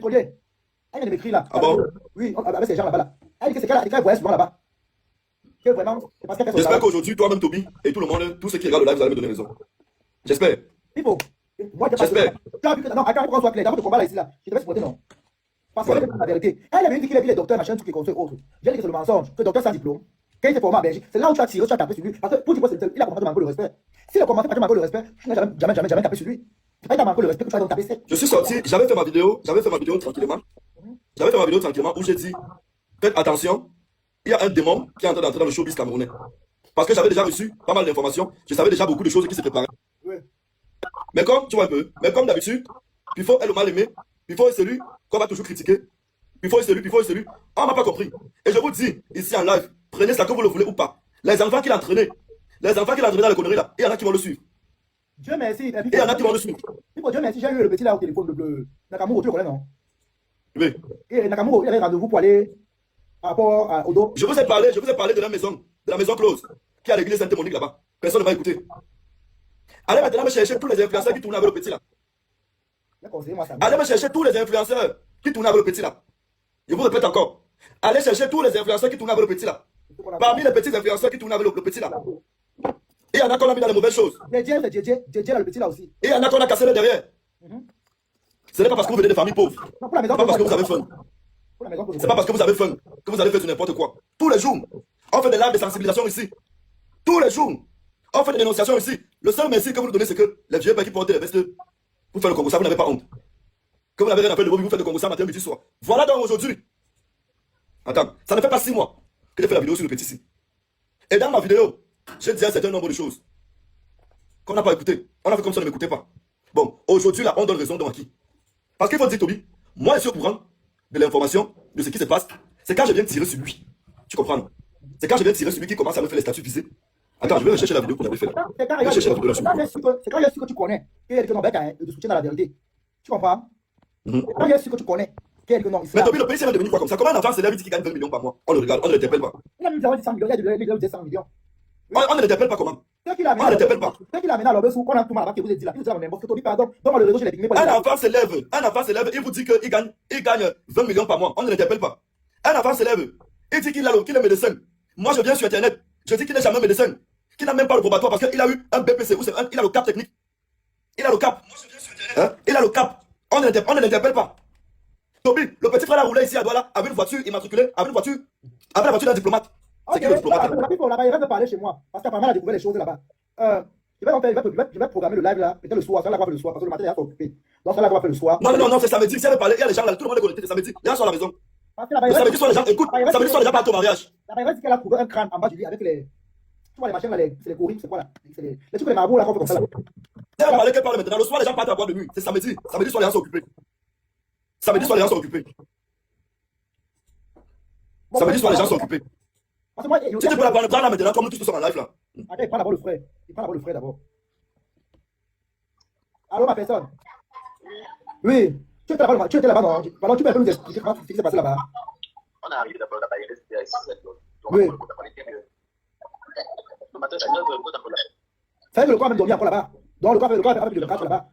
pétrolier. Elle vient de m'écrire là. Ah bon? Oui, avec ces gens là-bas là. Elle dit que c'est qu'elle voyage souvent là-bas. Que vraiment, c'est parce qu'elle fait son J'espère travail. qu'aujourd'hui, toi-même, Toby, et tout le monde, tous ceux qui regardent le live, vous allez me donner raison. J'espère. Il faut. Moi, je J'espère. Tu as vu que non, attends, qu'on soit clair. Dans votre combat là, ici, là, je devais supporter, non. Parce que Voilà. c'est la vérité. Elle avait dit qu'il a vu les docteurs, machin, truc et construit autre. J'ai dit que c'est le mensonge. Que le docteur sans diplôme, quand il s'est formé en Belgique, c'est là où tu as tiré, tu as tapé sur lui. Parce que pour dire que il a commencé à manquer le respect. S'il a commencé à manquer le respect, tu n'as jamais tapé sur lui. C'est pas qu'il a manqué le respect que tu as donc tapé sec. Je suis sorti, j'avais fait ma vidéo tranquillement. J'avais fait ma vidéo tranquillement où j'ai dit, faites attention, il y a un démon qui est en train d'entrer dans le showbiz camerounais. Parce que j'avais déjà reçu pas mal d'informations, je savais déjà beaucoup de choses qui se préparaient. Oui. Mais comme, tu vois un peu, mais comme d'habitude, il faut elle ou mal aimé, il faut celui qu'on va toujours critiquer. Il faut celui, on m'a pas compris. Et je vous dis, ici en live, prenez ça que vous le voulez ou pas. Les enfants qu'il a entraînés, dans les conneries là, il y en a qui vont le suivre. Dieu merci. Et il y en a qui vont le suivre. Dieu merci, j'ai eu le petit là au téléphone, le Nakamuro, tu le connais, non? Oui. Et Nakamuro, il avait rendez-vous pour aller par rapport au dos. Je vous ai parlé de la maison close, qui est à l'église Sainte-Monique là-bas. Personne ne va écouter. Allez maintenant me chercher tous les influenceurs qui tournent avec le petit là. Allez me chercher tous les influenceurs qui tournent avec le petit là. Je vous répète encore. Allez chercher tous les influenceurs qui tournent avec le petit là. Parmi les petits influenceurs qui tournent avec le petit là. Et il y en a qu'on a mis dans les mauvaises choses. Djedje là, le petit là aussi. Et il y en a qu'on a cassé le derrière. Ce n'est pas parce que vous venez de familles pauvres. Non, pour la maison, C'est pas parce que vous avez faim. C'est pas parce que vous avez faim que vous allez faire du n'importe quoi. Tous les jours, on fait des lives de sensibilisation ici. Tous les jours, on fait des dénonciations ici. Le seul merci que vous nous donnez, c'est que les vieux qui portent les vestes, vous faites le Congo, ça, vous n'avez pas honte. Que vous n'avez rien à faire de vous, vous faites le Congo, ça matin, midi, soir. Voilà donc aujourd'hui. Attends, ça ne fait pas 6 mois que j'ai fait la vidéo sur le petit ici. Et dans ma vidéo, j'ai dit un certain nombre de choses qu'on n'a pas écouté. On a fait comme ça, on ne m'écoutait pas. Bon, aujourd'hui, là, on donne raison donc à qui? Parce qu'il faut dire, Toby, moi, je suis au courant de l'information, de ce qui se passe. C'est quand je viens tirer sur lui. Tu comprends, non? C'est quand je viens tirer sur lui qui commence à me faire les statuts visés. Attends, je vais rechercher la vidéo qu'on avait fait là. C'est quand il y a su que tu connais, qu'il y a que non, de soutien dans la vérité. Tu comprends? Quand il y a su que tu connais, qu'il y a que non. Mais Toby, le pays, c'est devenu quoi comme ça? Comment un enfant s'élève dit qu'il gagne 20 millions par mois? On le regarde, on ne l'interpelle pas. Il a même dit 100 millions, il a dit 100 millions. On ne l'interpelle pas comment? Ce qu'il a amené à l'obéissance, on a tout mal avant que vous ait dit là. Il nous a même Toby, pardon, dans le réseau, je l'ai pigmé pour les Un enfant s'élève, il vous dit qu'il gagne 20 millions par mois. On ne l'interpelle pas. Un enfant s'élève, il dit qu'il est médecin. Moi, je viens sur Internet, je dis qu'il n'est jamais médecin, qu'il n'a même pas le probatoire parce qu'il a eu un BPC, il a le cap technique. Il a le cap. Hein? Il a le cap. On ne l'interpelle pas. Toby, le petit frère a roulé ici à Douala avec une voiture immatriculée, avec la voiture d'un diplomate. C'est qui le diplomate là? Il va me parler chez moi, parce qu'apparemment, il a découvert les choses là-bas. Je vais programmer le live là, peut-être le soir, ça là, va faire le soir, parce que le matin, il est occupé. Donc, ça là, va faire le soir. Non, c'est samedi. Si elle veut parler, il y a les gens là, tout le monde est connecté, c'est samedi. Les gens sont à la maison. Le samedi soir, les gens écoutent. Le samedi soir, les gens partent au mariage. La Bayra dit qu'elle a trouvé un crâne en bas du lit avec les. Tu vois les machins là, c'est les courriers, c'est quoi là? C'est les trucs les marabouts là qu'on fait comme ça là. Si elle veut parler, qu'elle parle maintenant. Le soir, les gens partent à boire de nuit. C'est samedi. Samedi soir, les gens sont occupés. Samedi soir, les gens sont occupés. Samedi soir, les gens sont occupés. Parce que moi, Si tu peux la prendre là maintenant, comme nous tous sommes en live là. Attends, il prend d'abord le frère. Il prend d'abord le frère d'abord. Allô, ma personne? Oui. Tu étais là-bas, non? Pardon, tu peux nous expliquer ce qui s'est passé là-bas? On est arrivé d'abord là-bas, il restait ici, oui. Le matin, c'est 9h, ça veut dire le corps même dormi encore là-bas. Donc le corps avec le 4 là-bas.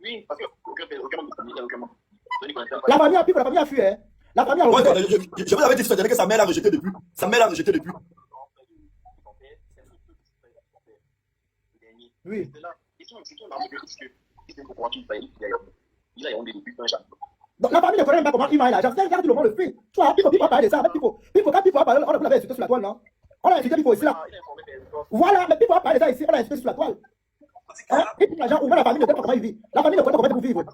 Oui, parce que aucun membre. La famille a fui, hein? La famille a refusé. Je vous avais dit que sa mère l'a rejeté depuis. Sa mère l'a rejeté depuis. Oui. Donc la famille ne connaît même pas comment il m'a l'argent. C'est regarde le monde le fait. Tu vois, Pipo va parler de ça. Pipo va parler, on l'avait insulté sur la toile, non? On l'a insulté Pipo ici là. Voilà, mais Pipo va parler de ça ici, on l'a insulté sur la toile. Hein? Et puis l'argent, ou même la famille ne sait pas comment il vit. La famille ne connaît pas comment il vivre.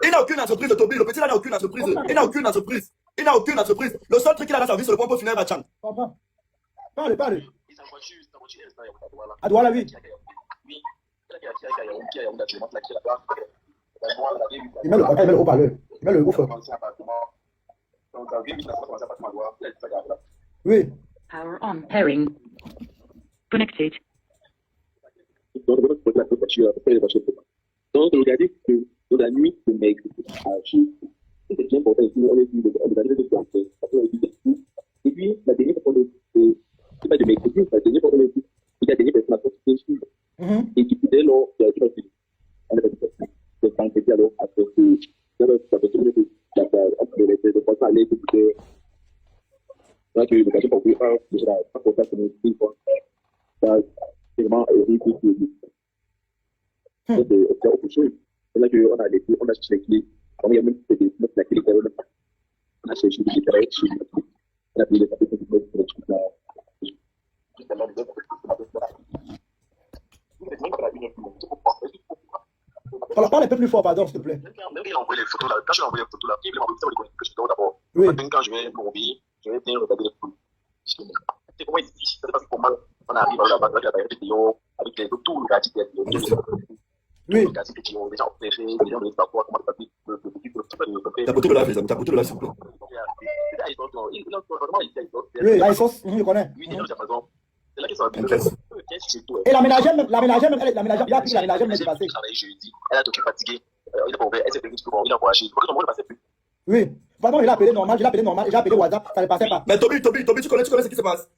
Il n'a aucune entreprise de Toby, le petit là n'a aucune entreprise. Il n'a aucune entreprise. Il n'a aucune entreprise. Le seul truc qu'il a dans sa vie, c'est le pompe funèbre à Tchang. Comprends. Parle. À Douala, oui. Il met le haut-parleur. Il met le haut-feu. Oui. Power on, pairing. Connected. Donc, regardez que dans la nuit de mercredi, c'est bien important ici, on est dit, et puis, la dernière fois, c'est pas de mercredi, la dernière fois, on est dit, il y a des personnes qui suivent. Et qui, dès lors, il y a une autre. On est de s'enquêter alors à ce que ça peut tourner de penser à aller écouter. Donc, le gars, pour lui, déjà, pas pour ça, c'est une fille, quoi. Ça, c'est vraiment ridicule. Donc, c'est autre chose. C'est là qu'on a les clés, on a cherché les clés. On a même fait des notes, la clé, on a cherché des clés, on a pris les papiers pour les trucs là. Alors, parle un peu plus fort, pardon, s'il te plaît. Même quand il a envoyé les photos là, quand je lui ai envoyé les photos là, il m'a envoyé ça, que je dois d'abord. Oui. Même quand je vais pour vie, je vais bien regarder les photos. C'est comment il dit, c'est parce que pour moi, on arrive à la base de la vidéo, avec les tout le gadget, Oui. le gadget qui ont déjà opéré, les gens ne savent pas comment le papier, le T'as photo de la vie, t'as photo de la vie, s'il vous plaît. Oui, la sauce, je connais. Oui, il a raison. C'est là qu'ils sont Et la ménagère, même, il a pris la ménagère, même dépassé. Elle a été fatiguée. Il est mauvais, elle s'est perdue, il a voyagé. Pourquoi ton ne passait plus? Oui. Pardon, il a appelé normal, j'ai appelé WhatsApp, ça ne passait pas. Mais Toby, tu connais ce qui se passe?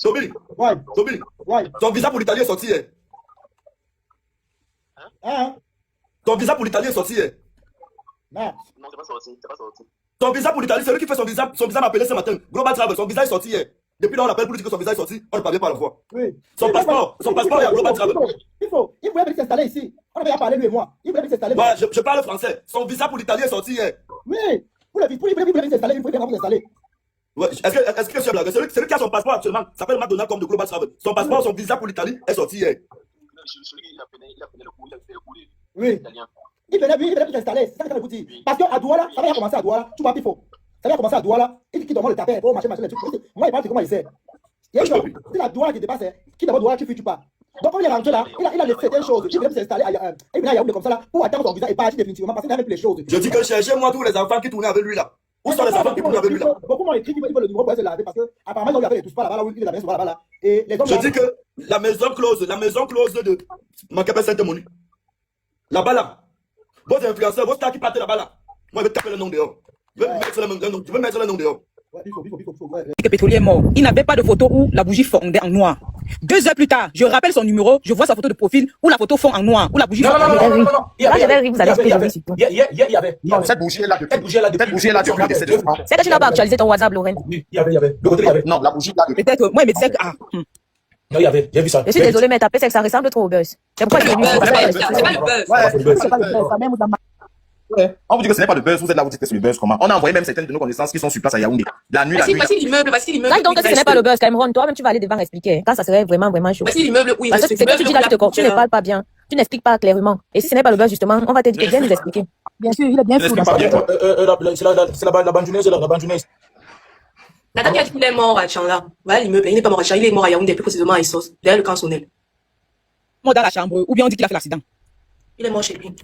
Toby, Ouais. Toby, Ouais. ton visa pour l'Italie est sorti hier. Hein? Ton visa pour l'Italie est sorti hier. Non. Non, c'est pas sorti, c'est pas sorti. Ton visa pour l'Italie, c'est lui qui fait son visa m'a appelé ce matin. Global Travel, son visa est sorti hier. Depuis là, on appelle pour dire que son visa est sorti, on ne parvient pas à le voir. Oui. Son passeport, il y a Global Travel. Il voulait venir s'installer ici. On avait parlé, lui et moi. Il voulait venir s'installer. Ouais, je parle français. Son visa pour l'Italie est sorti hier. Oui. Pour il voulait venir s'installer, il voulait venir s'installer. Ouais, est-ce que c'est blague? Celui qui a son passeport actuellement s'appelle McDonald comme de Global Travel. Son passeport, son visa pour l'Italie est sorti hier. Celui qui a fait le coup, il a fait le coup Oui. italien. Il venait s'installer, c'est ça que je vous dis. Parce qu'à Douala, ça va commencer à Douala, tu vois, Pifo. Ça va commencer à Douala, il quitte le tapet, oh, machin, les trucs. Moi, il parle de comment il sait. Il y a une chose, c'est la Douala qui dépasse, qui d'abord Douala, tu fuis, tu pars. Donc, quand il est rentré là, il a laissé certaines choses. Il venait s'installer il venait à Yaoundé comme ça là, pour attendre son visa et partir définitivement, parce qu'il avait plus les choses. Je dis que cherchez-moi tous les enfants qui tournaient avec lui là. Où sont les enfants qui tournaient avec lui là? Beaucoup m'ont écrit qu'ils veulent le numéro pour se laver parce que apparemment, il y avait les touches pas là-bas, là où il est souvent là-bas là. Et les hommes. Je dis que la maison close de Makebe Saint-Moni. Là-bas là. Vos influenceurs, vos stars qui partent là-bas là. Moi, je vais taper le nom dehors. Je vais mettre le nom dehors. Le pétrolier est mort. Il n'avait pas de photo où la bougie fondait en noir. 2 heures plus tard, je rappelle son numéro, je vois sa photo de profil où la photo fond en noir, où la bougie fond en noir. Là, j'avais ri, vous allez expliquer. Il y avait. Cette bougie est là depuis des mois. C'est que tu n'as pas actualisé ton WhatsApp, Lorraine. Oui, il y avait. Le côté, il y avait. Non, la bougie est là depuis. Peut-être, moi, il me disait que, Non, il y avait. J'ai vu ça. Je suis désolée, mais taper, c'est que ça ressemble trop au buzz. C'est pourquoi je suis venue ici. C'est pas le buzz. Ouais. On vous dit que ce n'est pas le buzz, vous êtes là, vous dites que c'est le buzz, comment? On a envoyé même certaines de nos connaissances qui sont sur place à Yaoundé. La nuit, Voici l'immeuble, Ça donc que ce n'est pas le buzz, Cameron. Toi-même, tu vas aller devant expliquer. Quand ça serait vraiment chaud. Voici l'immeuble où il Parce que reste. c'est que tu dis là, tu ne parles pas bien. Tu n'expliques pas clairement. Et si ce n'est pas le buzz, justement, on va te bien nous expliquer. Bien sûr, il est bien fou. C'est la bandouneuse, la bandouneuse. La dame qui a dit qu'il est mort à Tchanla. Voilà l'immeuble. Il n'est pas mort à Tchanla, il est mort à Yaoundé, plus précisément à Issos, derrière le camp Sonel. moi, dans la chambre, ou bien on dit qu'il a fait l'accident. Il est mort chez lui.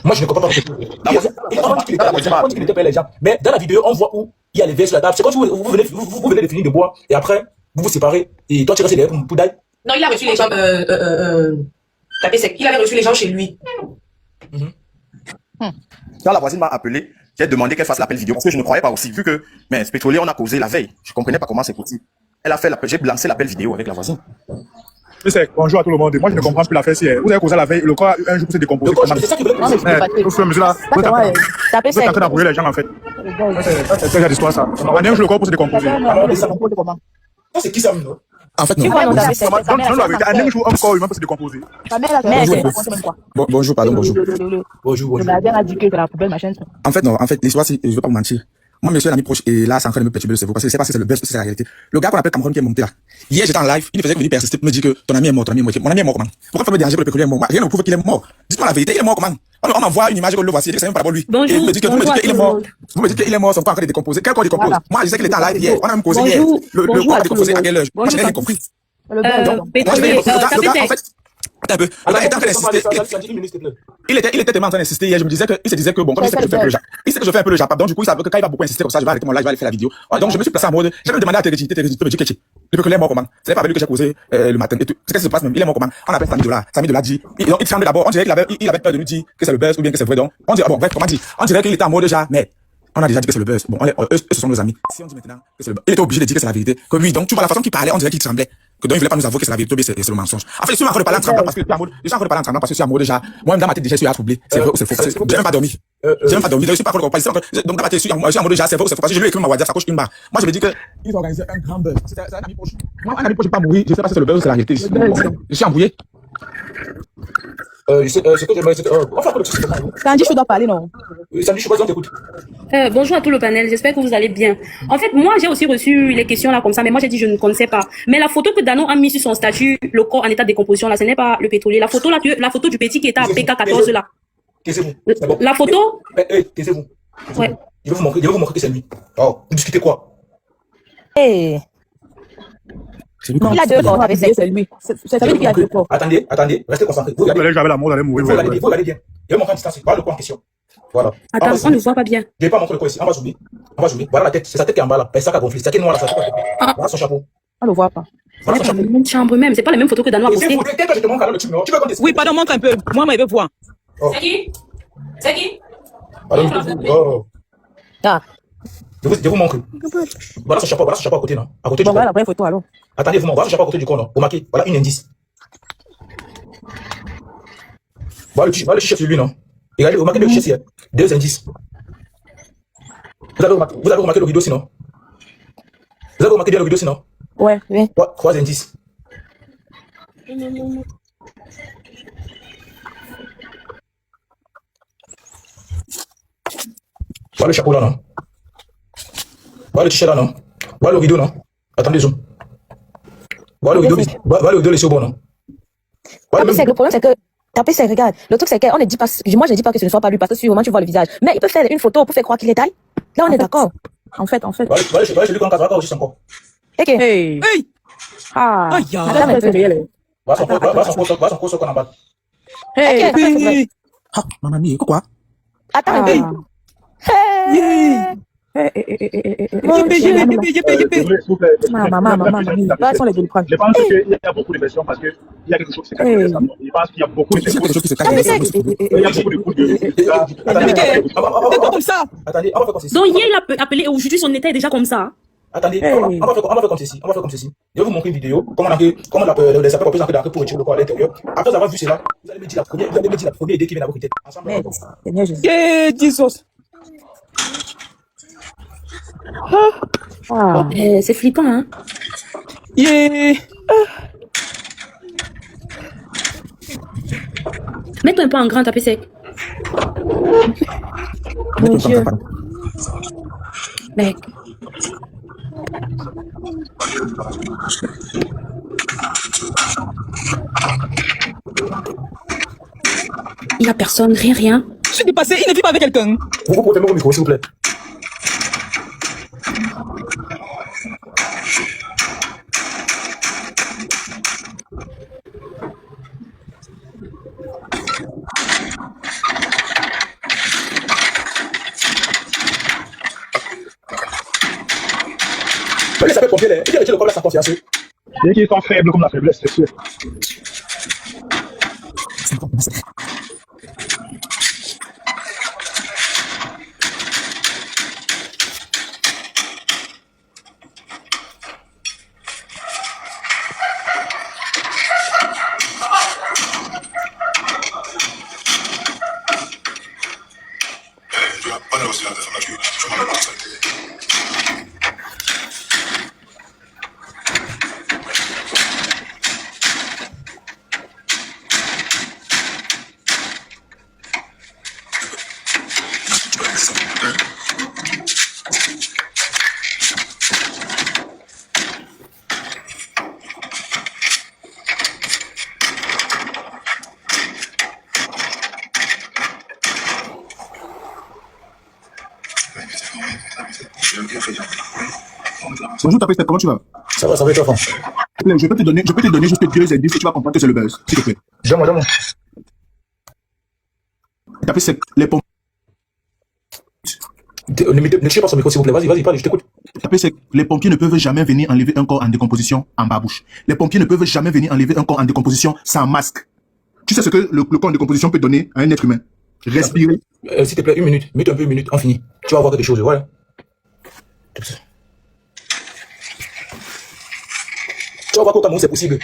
Moi, je ne comprends pas. On dit qu'il était père les gens. Mais dans la vidéo, on voit où il y a les verres sur la table. C'est quand vous venez de finir de boire et après, vous vous séparez et toi, tu restes derrière pour d'ail. Non, il a reçu les gens. Tapé sec. Il avait reçu les gens chez lui. Quand la voisine m'a appelé, j'ai demandé qu'elle fasse l'appel vidéo parce que je ne croyais pas aussi, vu que, mais Pétrolier, on a causé la veille. Je comprenais pas comment c'est possible. Elle a fait l'appel, j'ai lancé l'appel vidéo avec la voisine. Bonjour à tout le monde. Moi, je ne comprends plus l'affaire. Vous avez causé la veille, le corps a un jour pour se décomposer. C'est ça qui veut Au fur et à mesure là, vous êtes en train d'embrouiller les gens en fait. C'est déjà l'histoire ça. En un jour, le corps pour se décomposer. C'est qui ça, En fait, non. Non, la vérité, en un jour, un corps humain peut se décomposer. Bonjour, pardon, bonjour. Bonjour. En fait, non, l'histoire, je ne veux pas vous mentir. Moi, monsieur, un ami proche, et là, c'est en train de me perturber le cerveau, parce que je sais pas si c'est le buzz ou si c'est la réalité. Le gars qu'on appelle Cameron qui est monté là. Hier, j'étais en live, il me faisait venir persister pour me dire que ton ami est mort, Mon ami est mort comment? Pourquoi tu me déranger que le pétrolier est mort? Rien ne prouve qu'il est mort. Dites-moi la vérité, il est mort comment? On m'envoie une image que le voici, c'est même pas d'abord lui. Bonjour. Et vous me dites qu'il est mort. Vous me dites qu'il est mort, son corps en train de décomposer. Quel corps décompose? Moi, je sais qu'il était en live hier. On a même causé hier. Le corps a décomposé à quelle heure? Moi, je n'ai rien compris. Un peu. Il était en train d'insister. Il était tellement en train d'insister hier. Il se disait que bon, comme il sait que je fais un peu le jap. Il sait que je fais un peu le jap. Donc, du coup, il savait que quand il va beaucoup insister comme ça, je vais arrêter mon live, je vais aller faire la vidéo. Donc, je me suis placé en mode, j'ai même demandé à Téréji, tu peux me dire que le pétrolier est mort comment? C'est pas avec lui que j'ai causé, le matin et tout. C'est qu'est-ce qui se passe même? Il est mort comment? On appelle Samy Dola dit. Donc, il semble d'abord, on dirait qu'il avait peur de nous dire que c'est le buzz ou bien que c'est vrai donc. On dirait, bon, bref, comment dire? On dirait qu'il était en mode déjà, mais, On a déjà dit que c'est le buzz. Bon, eux, ce sont nos amis. Si on dit maintenant que c'est le buzz, il était obligé de dire que c'est la vérité. Que oui, donc tu vois la façon qu'il parlait, on dirait qu'il tremblait. Que donc il voulait pas nous avouer que c'est la vérité, c'est le mensonge. En fait, je suis en train de parler en tremblant parce que je suis en train de parler en tremblant parce que je suis amoureux déjà. Moi-même dans ma tête déjà, je suis à troubler. C'est vrai ou c'est faux? J'ai même pas dormi. J'ai même pas dormi. Je suis pas encore compagnie. Donc dans ma tête, je suis amoureux déjà. C'est vrai ou c'est faux? Parce que je lui ai écrit ma WhatsApp, ça coche une barre. Moi, je me dis que ils ont organisé un grand buzz. C'est un ami proche. Moi, un ami proche, je vais pas mourir. Je sais pas si c'est le buzz ou c'est la réalité. Je suis embrouillé. C'est que j'aimerais. Enfin, Sandy, je dois parler, non? Sandy, je sais pas si on t'écoute. Bonjour à tout le panel, j'espère que vous allez bien. En fait, moi, j'ai aussi reçu les questions là comme ça, mais moi, j'ai dit je ne connaissais pas. Mais la photo que Dano a mis sur son statut, le corps en état de décomposition, là, ce n'est pas le pétrolier. La photo là, la photo du petit qui était à PK14 là. Taisez-vous. La photo? Taisez-vous. Ouais. Je vais vous montrer que c'est lui. Oh, vous discutez quoi? Hey. Il a deux corps avec c'est lui. C'est lui qui a deux corps. Attendez, restez concentrés. Vous regardez. J'avais la mort d'aller mourir. Vous regardez bien. Je vais montrer en distance. Voilà le corps en question. Voilà. Attends, on ne voit pas bien. Je vais pas montrer le corps ici. On va zoomer. Voilà la tête. C'est sa tête qui est en bas là. C'est ça qui a gonflé. C'est ça qui est noir là. Voilà son chapeau. On ne voit pas. C'est pas la même chambre même. C'est pas la même photo que Dano a posté. Dès que je te montre alors le truc, tu veux qu'on décide. Oui, pardon, montre un peu. Moi, je veux voir. C'est qui? C'est qui? Oh. Ah. Je vous montre. Voilà son chapeau à côté, non? À côté du Bon, corps. voilà la vraie photo alors. Attendez, vous voilà son chapeau à côté du corps, non? Vous marquez. Voilà une indice. Voilà le t-shirt sur lui, non? Regardez, vous marquez le t-shirt ici. Deux indices. Vous avez remarqué le rideau sinon? Vous avez remarqué bien le rideau sinon? Ouais, oui. Trois indices. Voilà le chapeau là, non? Voilà le t-shirt là, non? Voilà le rideau, non? Attendez, zoom. Voilà le rideau laissé au bon, non? Le problème, c'est que tapez, c'est regarde. Le truc, c'est qu'on ne dit pas, moi, je ne dis pas que ce ne soit pas lui parce que sûrement tu vois le visage. Mais il peut faire une photo pour faire croire qu'il est taille. Là, on est d'accord. En fait. Voilà chez lui quand on aussi son corps. Ok. Hey! Ah. Aïe, Attends, c'est réel. Voilà son corps qu'on en bas. Hey! Ah, maman mia, quoi? Attends un peu. Maman. Là, sont les doliprane. Je pense qu'il y a beaucoup de versions parce qu'il y a quelque chose qui s'est caché récemment. Je pense qu'il y a beaucoup de il y a beaucoup de coups comme ça. Attendez, on va faire comme ceci. Donc, hier, il a appelé, aujourd'hui, son état est déjà comme ça. Attendez, on va faire comme ceci. Je vais vous montrer une vidéo. Comment les sapeurs-pompiers ont fait pour retirer le corps à l'intérieur. Après avoir vu cela, vous allez me dire la première idée qui vient à votre tête. Ensemble, Yeah, Jesus. C'est flippant, hein. Yeah. Mets-toi un peu en grand, tapez sec. Mon Dieu. Mec. Il n'y a personne, rien. Je suis dépassé, il ne vit pas avec quelqu'un. Vous pouvez fermer vos micros, s'il vous plaît. Mais les sapeurs-pompiers, ils ont retiré le corps là sans confiance. Et qu'ils sont faibles comme la faiblesse, c'est sûr. Bonjour, Tapé, comment tu vas? Ça va être enfant. Je peux te donner juste deux indices et tu vas comprendre que c'est le buzz, s'il te plaît. Donne-moi. Tapé, c'est les pompiers. Ne touchez pas son micro, s'il vous plaît. Vas-y, je t'écoute. Tapé, c'est les pompiers ne peuvent jamais venir enlever un corps en décomposition en bas-bouche. Les pompiers ne peuvent jamais venir enlever un corps en décomposition sans masque. Tu sais ce que le corps en décomposition peut donner à un être humain? Respirer. S'il te plaît, une minute. Mute un peu, une minute. On finit. Tu vas voir quelque chose. Voilà. Tu vas voir qu'au Cameroun, c'est possible.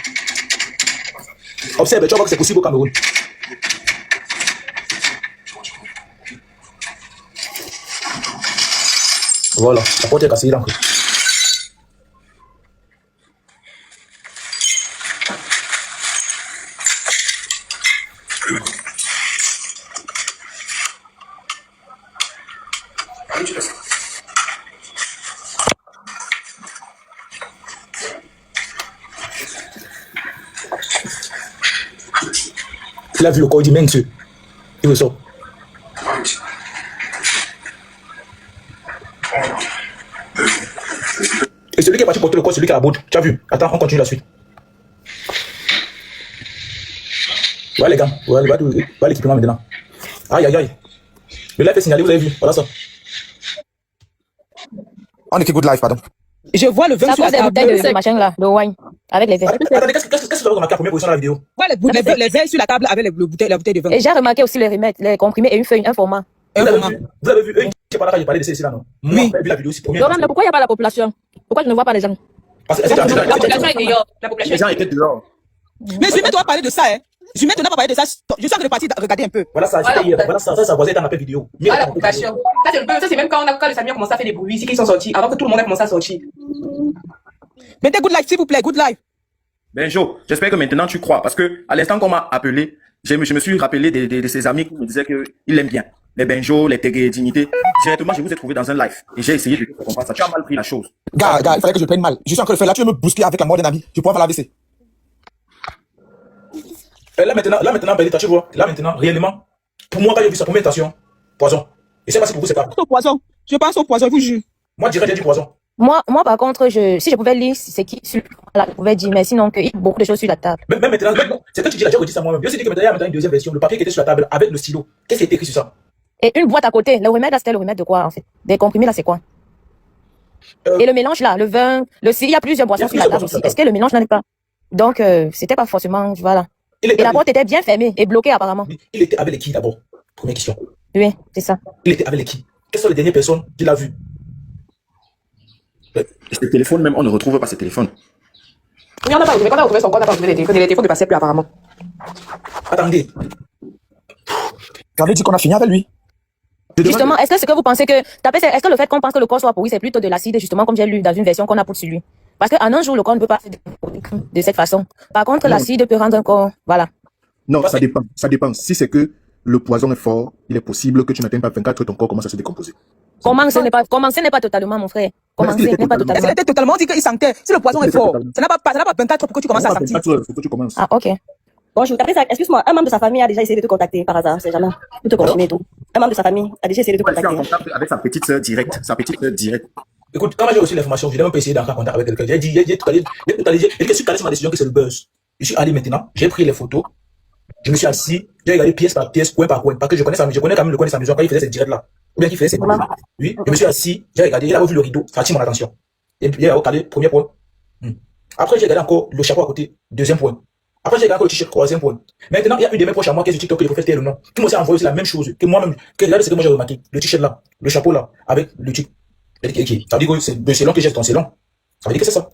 Observe, tu vas voir que c'est possible au Cameroun. Voilà, la porte est cassée là. Il a vu le corps, il dit, mais monsieur, il ressort. Et celui qui est parti porter le corps, celui qui a la bourde. Tu as vu? Attends, on continue la suite. Voilà les gars, voilà l'équipement maintenant. Aïe, aïe, aïe. Le live est signalé, vous avez vu, voilà ça. On est que good life, pardon. Je vois le vin sur la table. De machin là, le wine, avec les verres. Attendez, qu'est-ce que vous avez remarqué à la première position de la vidéo? Ouais, les verres sur la table avec la bouteille de vin. Et j'ai remarqué aussi les remèdes, les comprimés et une feuille, un format. Vous avez vu, eux, qui parlé quand j'ai parlé de ces là, non? Moi, j'ai vu la vidéo aussi. Pourquoi il n'y a pas la population? Pourquoi je ne vois pas les gens? Parce que la population est dehors. Les gens étaient dehors. Mais Jumet doit parler de ça, hein. Jumet doit pas parler de ça. Je sens que le parti regarder un peu. Voilà ça, c'était hier. Voilà ça, ça voisait dans l'appel vidéo. Voilà la population. Ça, c'est même quand le Samy a commencé à faire des bruits, c'est qu'ils sont sortis, avant que tout le monde ait commencé à sortir. Mettez good life, s'il vous plaît, good life. Benjo, j'espère que maintenant tu crois. Parce que à l'instant qu'on m'a appelé, je me suis rappelé de ses amis qui me disaient qu'il l'aime bien. Les Benjo, les Tégué, Dignité. Directement, je vous ai trouvé dans un live. Et j'ai essayé de comprendre ça. Tu as mal pris la chose. Gars, il fallait que je prenne mal. Je suis en train de faire là, tu veux me bousculer avec la mort d'un ami. Tu pourras faire l'AVC. Là maintenant, Benita, tu vois, là maintenant, réellement, pour moi, quand j'ai vu sa première intention, poison. Et c'est pas si pour vous, c'est pas. Au poison. Je pense au poison, je vous jure. Moi, je dirais, j'ai dit poison. Moi, par contre, si je pouvais lire, c'est qui, là, je pouvais dire, mais sinon, qu'il y a beaucoup de choses sur la table. Même maintenant, c'est que tu dis là, j'ai redit ça moi-même. Je me suis dit que maintenant, il y a maintenant une deuxième version, le papier qui était sur la table avec le stylo. Qu'est-ce qui est écrit sur ça? Et une boîte à côté. Le remède, là, c'était le remède de quoi, en fait? Des comprimés, là, c'est quoi? Et le mélange, là, le vin, il y a plusieurs boissons sur la table aussi. Est-ce que le mélange n'en est pas? Donc, c'était pas forcément, voilà. Et la porte était bien fermée et bloquée, apparemment. Il était avec les qui, d'abord? Première question. Oui, c'est ça. Il était avec les qui? Quelles sont les dernières personnes qu'il a vues? Ce téléphone même, on ne retrouve pas ce téléphone. Oui, on n'a pas retrouvé. Quand on a retrouvé son compte, on n'a pas retrouvé les téléphones. Les téléphones ne passaient plus, apparemment. Attendez. Quand dit qu'on a fini avec lui. Justement, est-ce que ce que vous pensez que, est-ce que le fait qu'on pense que le corps soit pourri, c'est plutôt de l'acide, justement, comme j'ai lu dans une version qu'on a pour sur lui? Parce qu'en un jour, le corps ne peut pas faire de cette façon. Par contre, l'acide peut rendre un corps, voilà. Non, ça dépend. Ça dépend. Si c'est que le poison est fort, il est possible que tu n'atteignes pas 24 heures, ton corps commence à se décomposer. Commencer n'est pas totalement, mon frère. Commencer n'est pas totalement. C'était totalement, on dit qu'il sentait. Si le poison est fort, ça n'a pas 24 heures pour que tu commences à sentir. 24 heures, il faut que tu commences. Ah, ok. Bonjour, excuse-moi, un membre de sa famille a déjà essayé de te contacter par hasard, c'est jamais. Pour te confirmer tout. Un membre de sa famille a déjà essayé de te Je suis en contacter. contact avec sa petite sœur directe. Écoute, quand j'ai reçu l'information, je n'ai même pas essayé d'entrer en contact avec quelqu'un. J'ai dit que je suis calé sur ma décision que c'est le buzz. Je suis allé maintenant, j'ai pris les photos, je me suis assis, j'ai regardé pièce par pièce, coin par coin, parce que je connais quand même le coin de sa maison quand il faisait cette directe là. Ou bien qu'il faisait cette directe. Oui, je me suis assis, j'ai regardé, il a vu le rideau, ça attire mon attention. Et puis, il a regardé, premier point. Après, j'ai regardé encore le chapeau à côté, deuxième point. Après, j'ai regardé encore le t-shirt, troisième point. Maintenant, il y a une de mes proches à moi qui est sur TikTok, que je préfère taire le nom, qui m'a aussi envoyé aussi la même chose, que moi-même, que là, c'est ce que moi j'ai remarqué. Le t-shirt là, le chapeau là, avec le truc. Ça veut dire que c'est long que j'ai ton long. Ça veut dire que c'est ça.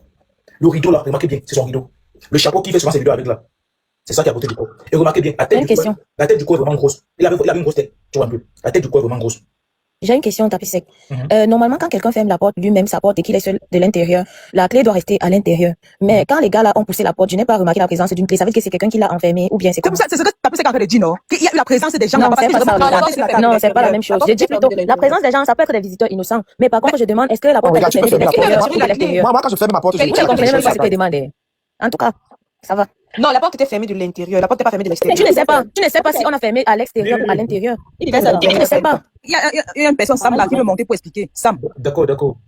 Le rideau là, remarquez bien, c'est son rideau. Le chapeau qui fait souvent ses vidéos avec là. C'est ça qui est à côté du corps. Et remarquez bien, la tête du corps est vraiment grosse. Il avait une grosse tête. Tu vois un peu. La tête du corps est vraiment grosse. J'ai une question, Tapis Sec. Normalement, quand quelqu'un ferme la porte, lui-même sa porte et qu'il est seul de l'intérieur, la clé doit rester à l'intérieur. Mais quand les gars là ont poussé la porte, je n'ai pas remarqué la présence d'une clé. Ça veut dire que c'est quelqu'un qui l'a enfermé ou bien c'est comme ça. C'est ce que Tapis Sec a dit, non? Qu'il y a eu la présence des gens là. Non, c'est pas ça. Non, c'est pas la même chose. J'ai dit plutôt, la présence des gens, ça peut être des visiteurs innocents. Mais par contre, je demande, est-ce que la porte a été fermée de l'extérieur ou de l'intérieur? Moi, quand je ferme ma porte, je ne comprenais même pas ce que demandait. En tout cas, ça va. Non, la porte était fermée de l'intérieur. La porte n'est pas fermée de l'extérieur. Tu ne sais pas si on a fermé à l'extérieur ou à l'intérieur. Tu ne sais pas. Il y a une personne, Sam, là, qui veut monter pour expliquer. Sam. D'accord.